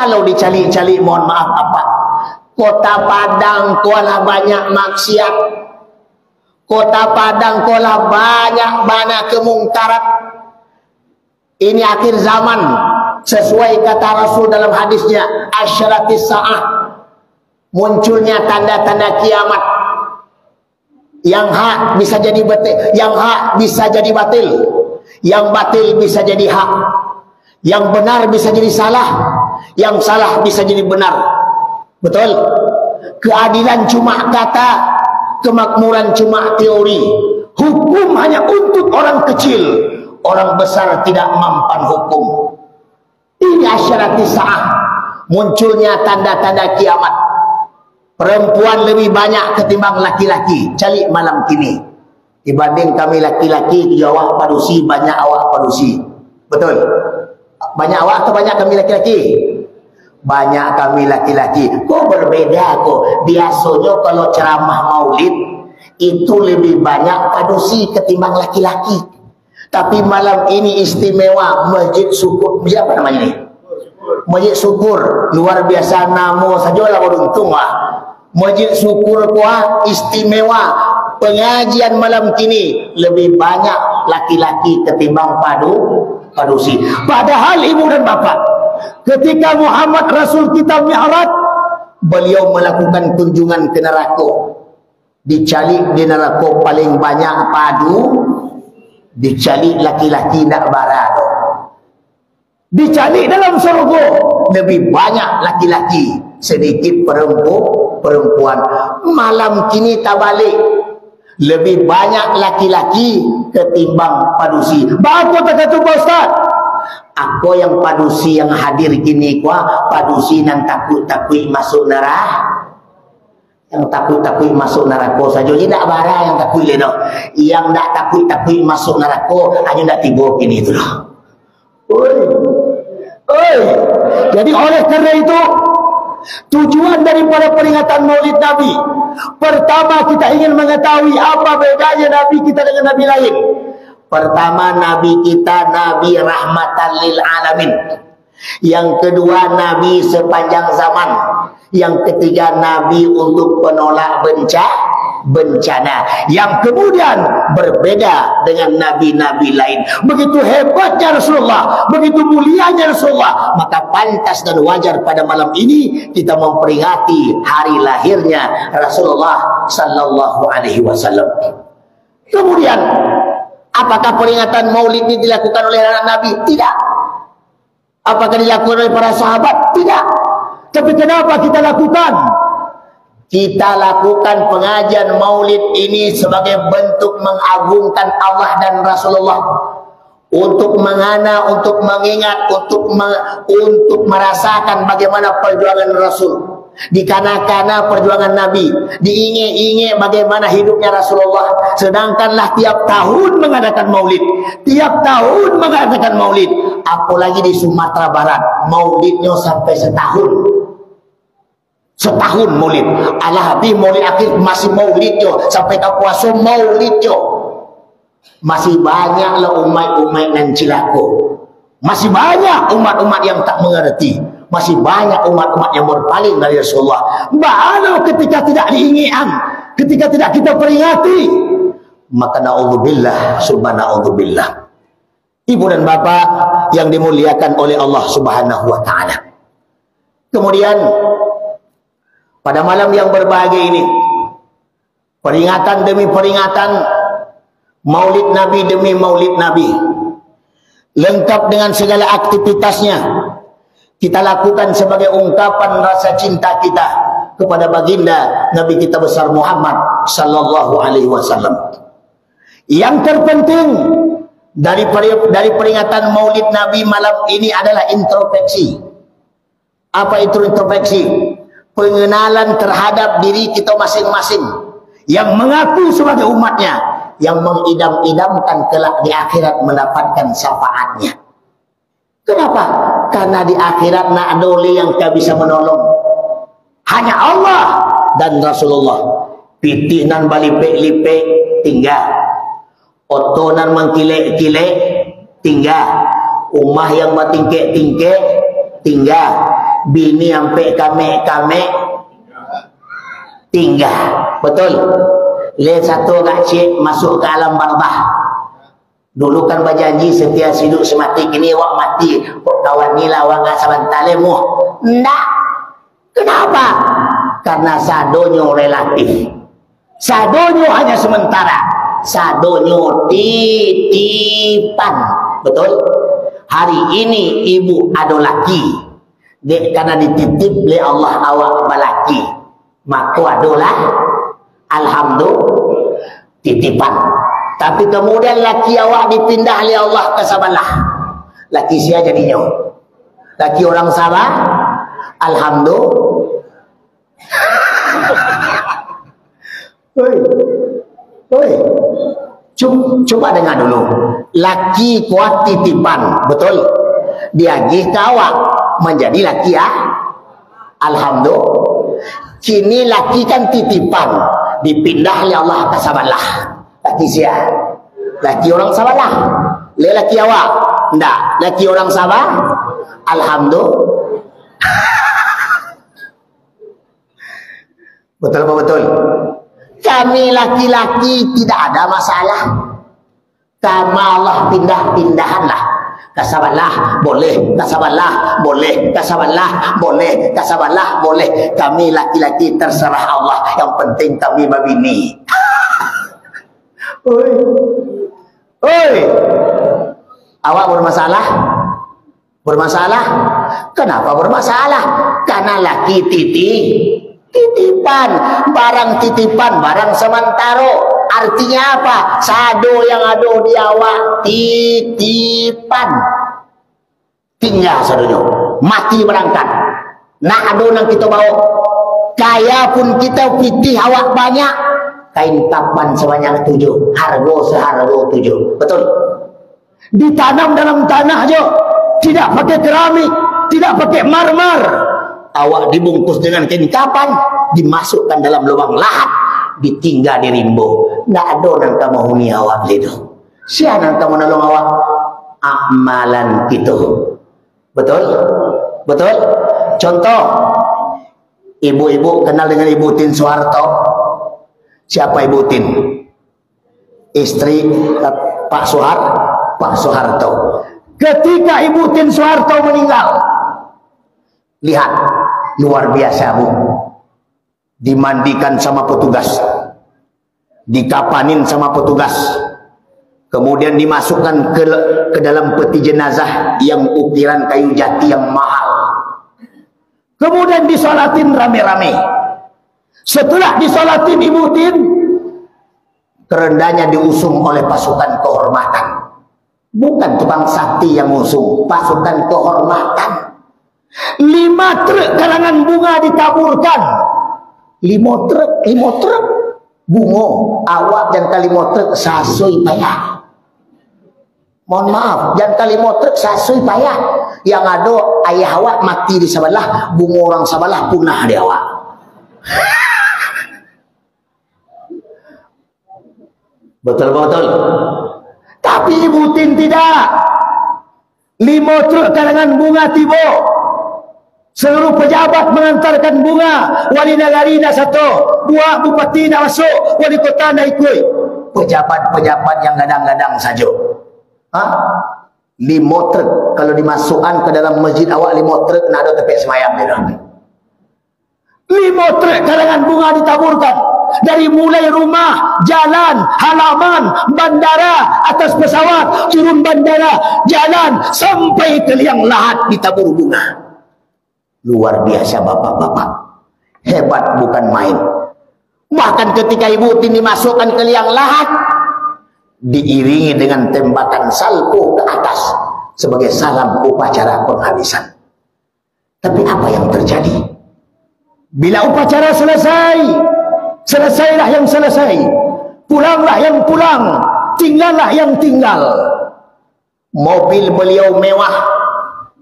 Kalau dicari-cari, mohon maaf apa? Kota Padang kuala banyak maksiat. Kota Padang kuala banyak kemungkaran. Ini akhir zaman. Sesuai kata Rasul dalam hadisnya, asyratis sa'ah. Munculnya tanda-tanda kiamat. Yang hak bisa jadi batil, yang hak bisa jadi batil, yang batil bisa jadi hak, yang benar bisa jadi salah, yang salah bisa jadi benar. Betul? Keadilan cuma kata, kemakmuran cuma teori. Hukum hanya untuk orang kecil, orang besar tidak mampan hukum. Ini asyratis sa'ah. Munculnya tanda-tanda kiamat. Perempuan lebih banyak ketimbang laki-laki. Cari malam kini. Dibanding kami laki-laki, awak padusi, banyak awak padusi. Betul? Banyak awak atau banyak kami laki-laki? Banyak kami laki-laki. Kok berbeda kok? Biasanya kalau ceramah maulid, itu lebih banyak padusi ketimbang laki-laki. Tapi malam ini istimewa. Masjid Syukur. Apa namanya ini? Masjid Syukur. Luar biasa, namo sajalah beruntung lah. Masjid Syukur kuah istimewa. Pengajian malam kini lebih banyak laki-laki ketimbang padusi. Padahal ibu dan bapak, ketika Muhammad Rasul kita mi'raj, beliau melakukan kunjungan ke neraka. Dicari di neraka paling banyak padu, dicari laki-laki nak barado. Dicari dalam surga lebih banyak laki-laki, sedikit perempuan. Malam kini tak balik, lebih banyak laki-laki ketimbang padusi. Apa tak kata Pak Ustaz? Aku yang padusi yang hadir kini kuah, padusi yang takut-takut masuk neraka. Yang takut-takut masuk neraka saja tidak bara yang takut le dah. Yang tak takut-takut masuk neraka hanya nak tiba kini tu dah. Jadi oleh kerana itu, tujuan daripada peringatan Maulid Nabi, pertama kita ingin mengetahui apa bedanya Nabi kita dengan Nabi lain. Pertama, Nabi kita Nabi rahmatan lil alamin. Yang kedua, Nabi sepanjang zaman. Yang ketiga, Nabi untuk penolak bencana. Yang kemudian berbeda dengan nabi-nabi lain. Begitu hebatnya Rasulullah, begitu mulianya Rasulullah, maka pantas dan wajar pada malam ini kita memperingati hari lahirnya Rasulullah sallallahu alaihi wasallam. Kemudian, apakah peringatan Maulid ini dilakukan oleh anak Nabi? Tidak. Apakah dilakukan oleh para sahabat? Tidak. Tapi kenapa kita lakukan? Kita lakukan pengajian Maulid ini sebagai bentuk mengagungkan Allah dan Rasulullah, untuk mengana, untuk mengingat, untuk merasakan bagaimana perjuangan Rasul, dikana-kana perjuangan Nabi, diinge-inge bagaimana hidupnya Rasulullah. Sedangkanlah tiap tahun mengadakan Maulid, apalagi di Sumatera Barat, Maulidnya sampai setahun Maulid. Al-Habib Maulid akhir masih Maulidnya sampai ke puasa Maulidnya. Masih banyaklah umat-umat yang cilaka. Masih banyak umat-umat yang tak mengerti. Masih banyak umat-umat yang berpaling dari Rasulullah. Bahagia ketika tidak diinginkan, ketika tidak kita peringati, maka na'udzubillah, subhana'udzubillah. Ibu dan bapak yang dimuliakan oleh Allah subhanahu wa ta'ala. Kemudian pada malam yang berbahagia ini, peringatan demi peringatan, Maulid Nabi demi Maulid Nabi, lengkap dengan segala aktivitasnya, kita lakukan sebagai ungkapan rasa cinta kita kepada baginda Nabi kita besar Muhammad sallallahu alaihi wasallam. Yang terpenting dari peringatan Maulid Nabi malam ini adalah introspeksi. Apa itu introspeksi? Pengenalan terhadap diri kita masing-masing yang mengaku sebagai umatnya, yang mengidam-idamkan kelak di akhirat mendapatkan syafaatnya. Kenapa? Karena di akhirat nak ada yang tak bisa menolong, hanya Allah dan Rasulullah. Pitinan balipek-lipek tinggal, otonan mengkilek-kilek tinggal, umah yang bertingkek-tingkek tinggal, bini sampai kame tinggal. Betul. Lihat satu kak cik masuk ke alam barzah. Dulu kan berjanji setia hidup semati, kini awak mati. Kok kawan ni lah awak gak saban talemuh. Ndak. Kenapa? Karena sadonyo relatif. Sadonyo hanya sementara. Sadonyo titipan. Betul? Hari ini ibu ada laki. Dek karena dititip oleh Allah awak balaki. Maka adalah alhamdulillah titipan. Tapi kemudian laki awak dipindah oleh Allah ke sabalah. Laki sia jadinya. Laki orang Sabah, alhamdulillah. Oi. Coba dengar dulu. Laki kuat titipan, betul? Dia gih awak menjadi laki ya. Alhamdulillah. Kini laki kan titipan, dipindah oleh Allah ke sabalah. Laki siapa? Laki orang Sabah. Laki awak? Tidak. Laki orang Sabah? Alhamdulillah. Betul apa betul? Kami laki-laki tidak ada masalah. Karena Allah pindah-pindahanlah. Kasabalah boleh, kasabalah boleh, kasabalah boleh, kasabalah boleh. Kami laki-laki terserah Allah. Yang penting kami berbini. Oi. Awak bermasalah? Bermasalah? Kenapa bermasalah? Karena laki titipan, barang titipan, barang sementara. Artinya apa? Sado yang ada di awak titipan. Tinggal sadonya, mati berangkat. Nak ada yang kita bawa. Kaya pun kita pitih awak banyak. Kain kapan sebanyak 7, harga seharga 7. Betul? Ditanam dalam tanah aja, tidak pakai keramik, tidak pakai marmer. Awak dibungkus dengan kain kapan, dimasukkan dalam lubang lahat, ditinggal di rimbo. Nggak ada yang kamu huni awak itu. Siapa yang kamu nolong awak? Amalan kita. Betul? Betul? Contoh, ibu-ibu kenal dengan Ibu Tin Soeharto. Siapa Ibu Tin? Istri Pak Soeharto. Ketika Ibu Tin Soeharto meninggal, lihat, luar biasa Bu. Dimandikan sama petugas, dikapanin sama petugas, kemudian dimasukkan ke dalam peti jenazah yang ukiran kayu jati yang mahal, kemudian disolatin rame-rame. Setelah disolatin Ibu Tin, kerendahnya diusung oleh pasukan kehormatan. Bukan tukang sakti yang usung, pasukan kehormatan. 5 truk karangan bunga ditaburkan. 5 truk bunga. Awak jangan kali 5 truk sasui payah. Mohon maaf, jangan kali 5 truk sasui payah. Yang ada ayah awak mati di sebelah, bunga orang sebelah punah di awak. Betul-betul. Tapi Ibu Tin tidak. 5 truk karangan bunga tiba. Seluruh pejabat mengantarkan bunga. Wali nagari nak satu, buah bupati nak masuk, wali kota nak ikut. Pejabat-pejabat yang gadang-gadang saja. 5 truk kalau dimasukkan ke dalam masjid awak, 5 truk nak ada tepek semayang dia. 5 truk karangan bunga ditaburkan. Dari mulai rumah, jalan, halaman, bandara, atas pesawat, turun bandara, jalan, sampai ke liang lahat ditabur bunga. Luar biasa bapak-bapak. Hebat bukan main. Bahkan ketika Ibu Tin dimasukkan ke liang lahat, diiringi dengan tembakan salpo ke atas sebagai salam upacara penghabisan. Tapi apa yang terjadi? Bila upacara selesai, selesailah yang selesai, pulanglah yang pulang, tinggallah yang tinggal. Mobil beliau mewah,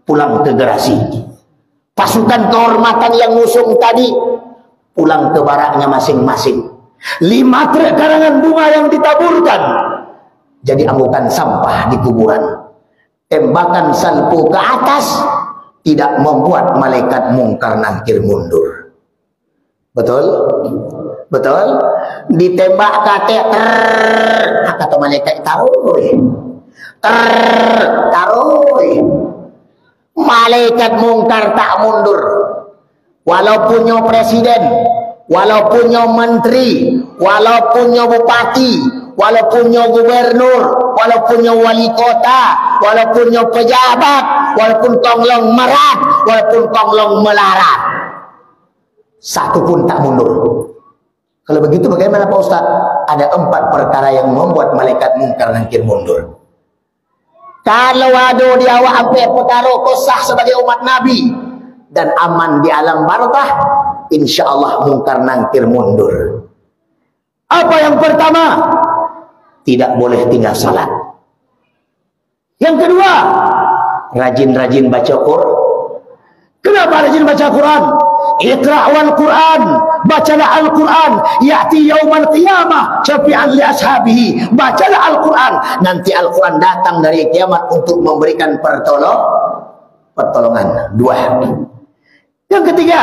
pulang ke garasi. Pasukan kehormatan yang ngusung tadi pulang ke baraknya masing-masing. 5 truk karangan bunga yang ditaburkan jadi anggukan sampah di kuburan. Tembakan salpo ke atas, tidak membuat malaikat mungkar nangkir mundur. Betul? Betul? Ditembak kata kata malaikat taruh. Taruh. Malaikat mungkar tak mundur. Walaupun nyo presiden, walaupun nyo menteri, walaupun nyo bupati, walaupun nyo gubernur, walaupun nyo wali kota, walaupun nyo pejabat, walaupun konglong merat, walaupun konglong melarat, satu pun tak mundur. Kalau begitu bagaimana Pak Ustaz? Ada 4 perkara yang membuat malaikat mungkar nangkir mundur. Kalau ada di awak sampai perkara kosah sebagai umat Nabi dan aman di alam barzah, insyaallah mungkar nangkir mundur. Apa yang pertama? Tidak boleh tinggal salat. Yang kedua, rajin-rajin baca Quran. Kenapa rajin baca Quran? Iqra' wal Quran, bacalah Al-Quran, ya'ti yaumal qiyamah syafi'an li ashabihi. Bacalah Al-Quran, nanti Al-Quran datang dari kiamat untuk memberikan pertolongan. 2. Yang ketiga,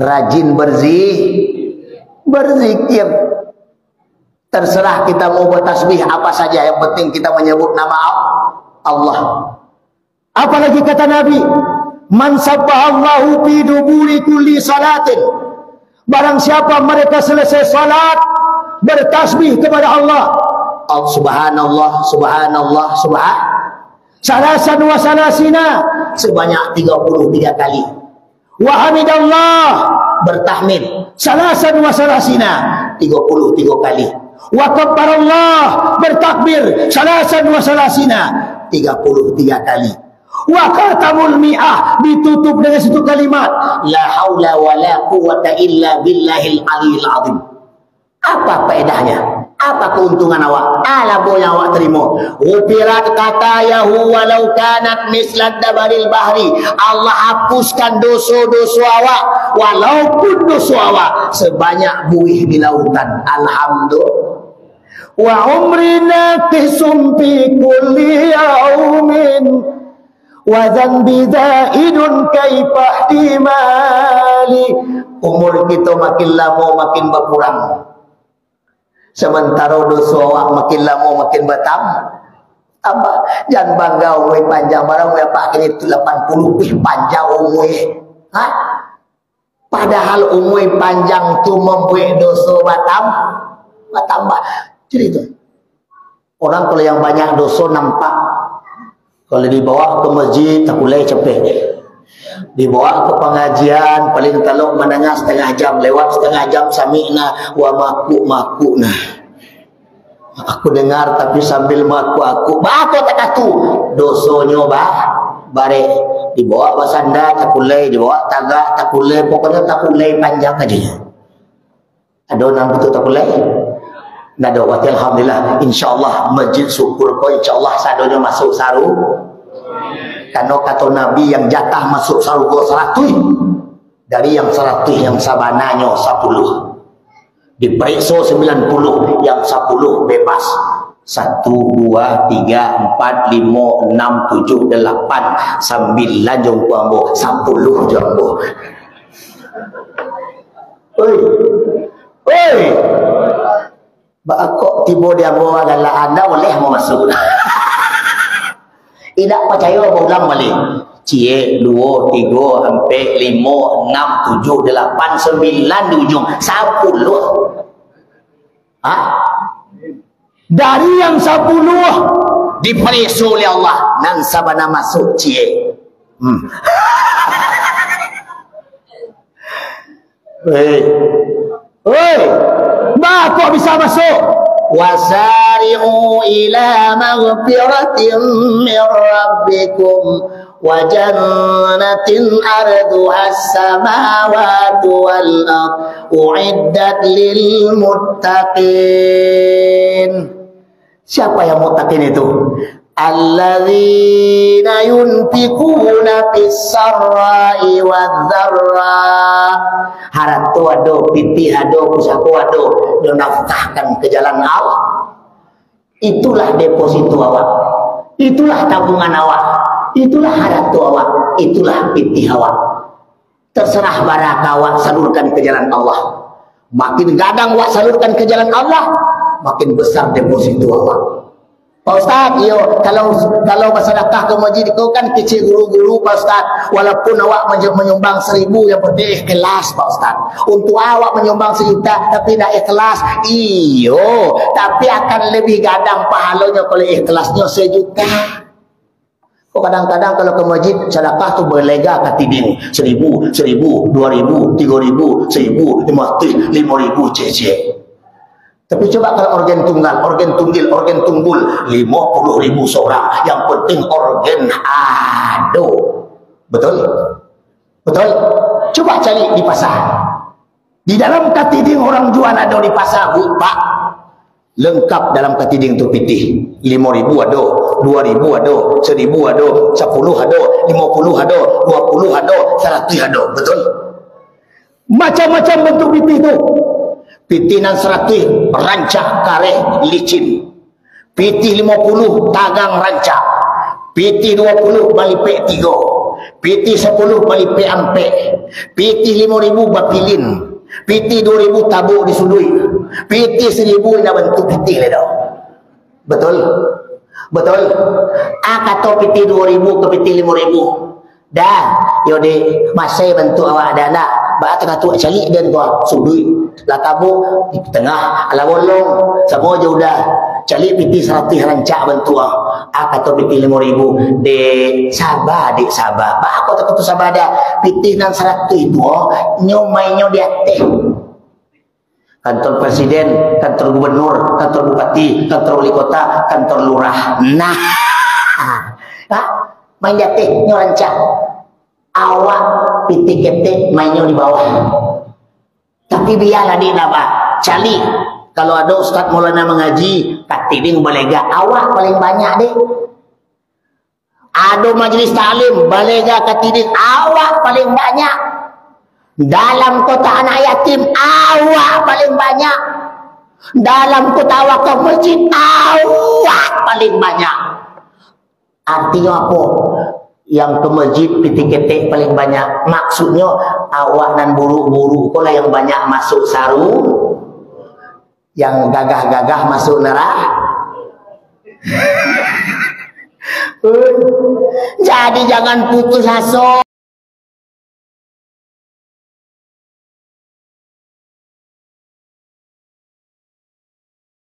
rajin berzikir. Terserah kita mau bertasbih apa saja, yang penting kita menyebut nama Allah. Apalagi kata Nabi, man sabbahallahu fi duburi kulli salatin. Barang siapa mereka selesai salat bertasbih kepada Allah, subhanallah, subhanallah, salasan wa salasina, sebanyak 33 kali. Wa hamidallah, bertahmid, salasan wa salasina, 33 kali. Wa kabbarallah, bertakbir, salasan wa salasina, 33 kali. Wa khatamul mi'ah, ditutup dengan satu kalimat, la haula wa la quwwata illa billahil aliyil azim. Apa faedahnya? Apa keuntungan awak? Ala yang awak terima. Ghufirat katayahu walau kanat mislad dabaril bahri. Allah hapuskan dosa-dosa awak walaupun dosa awak sebanyak buih di lautan. Alhamdulillah. Wa umrina kisum fi kulli yaumin wa dhanbi zaidun kaifah dimali. Umur kita makin lama makin berkurang, sementara dosa awak makin lama makin bertambah. Jangan bangga umur panjang, barang umur pak ini 80 panjang umur. Padahal umur panjang tu membuat dosa bertambah. Jadi itu orang kalau yang banyak dosa nampak, kalau dibawa ke masjid tak boleh cepet, dibawa ke pengajian paling kalau menengah setengah jam, lewat setengah jam sami'na wa makuna. Aku dengar tapi sambil aku tak katu dosonyo bare dibawa basanda tak boleh, dibawa tagak tak boleh, pokoknya tak boleh panjang aja. Ada orang betul tak boleh. Nada wati alhamdulillah, insyaallah masjid syukur ko insyaallah sadonya masuk saru. Karena kata Nabi yang jatah masuk saru ko 100 dari yang 100 yang sabananya 10. Diperiksa 90, yang 10 bebas. 1, 2, 3, 4, 5, 6, 7, 8, 9 jongko ambo, 10 jongko. Oi. Kok tiba dia bawa adalah anda boleh mau masuk. Tidak percaya ulang balik. Cie 2, 3, sampai 5, 6, 7, 8, 9 di ujung 10. Dari yang 10 diperiksa oleh Allah nan sabana masuk cie. Kok bisa masuk? Wasari'u ila maghfiratin min rabbikum wa jannatin arduha as-samawati wal ardh u'iddat lil muttaqin. Siapa yang muttaqin itu? Alladzina yunfiquna fis-sarra'i wadh-dharra. Haratu ado, pipi ado, pusako ado, nafkahkan ke jalan Allah. Itulah deposito awak, itulah tabungan awak. Itulah hadat tu awak, itulah pitih awak. Terserah barak awak salurkan ke jalan Allah. Makin gadang awak salurkan ke jalan Allah, makin besar deposito awak. Pak Ustaz, yo kalau bersedekah ke masjid kau kan kecil guru-guru Pak Ustaz. Walaupun awak menyumbang 1.000 yang penting ikhlas Pak Ustaz. Untuk awak menyumbang 1 juta tapi tidak ikhlas, iyo, tapi akan lebih gadang pahalanya kalau ikhlasnya 1 juta. Kok kadang-kadang kalau ke masjid sedekah tu berlega katiding 1.000, 2.000, 3.000, 1.000, 500, 5.000 cc. Tapi coba kalau organ tunggal, organ tunggil, organ tunggul 50.000 seorang, yang penting organ ado. Betul? Betul? Coba cari di pasar. Di dalam katiding orang jual ado di pasar, Bu, Pak. Lengkap dalam katiding tu pitih. 5.000 ado, 2.000 ado, 1.000 ado, 10 ado, 50 ado, 20 ado, 100 ado. Betul? Macam-macam bentuk pitih tu. Pitih nan 100 rancak kareh licin. Pitih 50 tagang rancak. Pitih 20 balipek 3. Pitih 10 balipek ampek. Pitih 5.000 bapilin. Pitih 2.000 tabuk disudui. Pitih 1.000 ina bentuk pitih le dah. Betul? Betul? Kata pitih 2.000 ke pitih 5.000. Dah, yo de masai bentuk awak ada nak. Ba tengah tu cari dan gua sudui. Lah tabu di tengah ala bolong. Semua je udah. Cari pitih 100 rancak bentuk kata pitih 5.000. Dek sabar, dek sabar. Ba aku tak tu sabar dah. Pitih nan 100 itu nyomainyo di atas. Kantor presiden, kantor gubernur, kantor bupati, kantor wali kota, kantor lurah. Nah. Pak, main di atas nyorancak. Awak pitih ketek mainnya di bawah. Tapi biarlah di nama cali. Kalau ada Ustaz Maulana mengaji katiding balega, awak paling banyak deh. Ada majlis taklim balega katiding, awak paling banyak. Dalam kota anak yatim, awak paling banyak. Dalam kota awak ke masjid, awak paling banyak. Artinya apa? Yang ke masjid pitih ketek paling banyak. Maksudnya awak nan buruk-buruk kolah yang banyak masuk saru, yang gagah-gagah masuk neraka. Jadi jangan putus asa.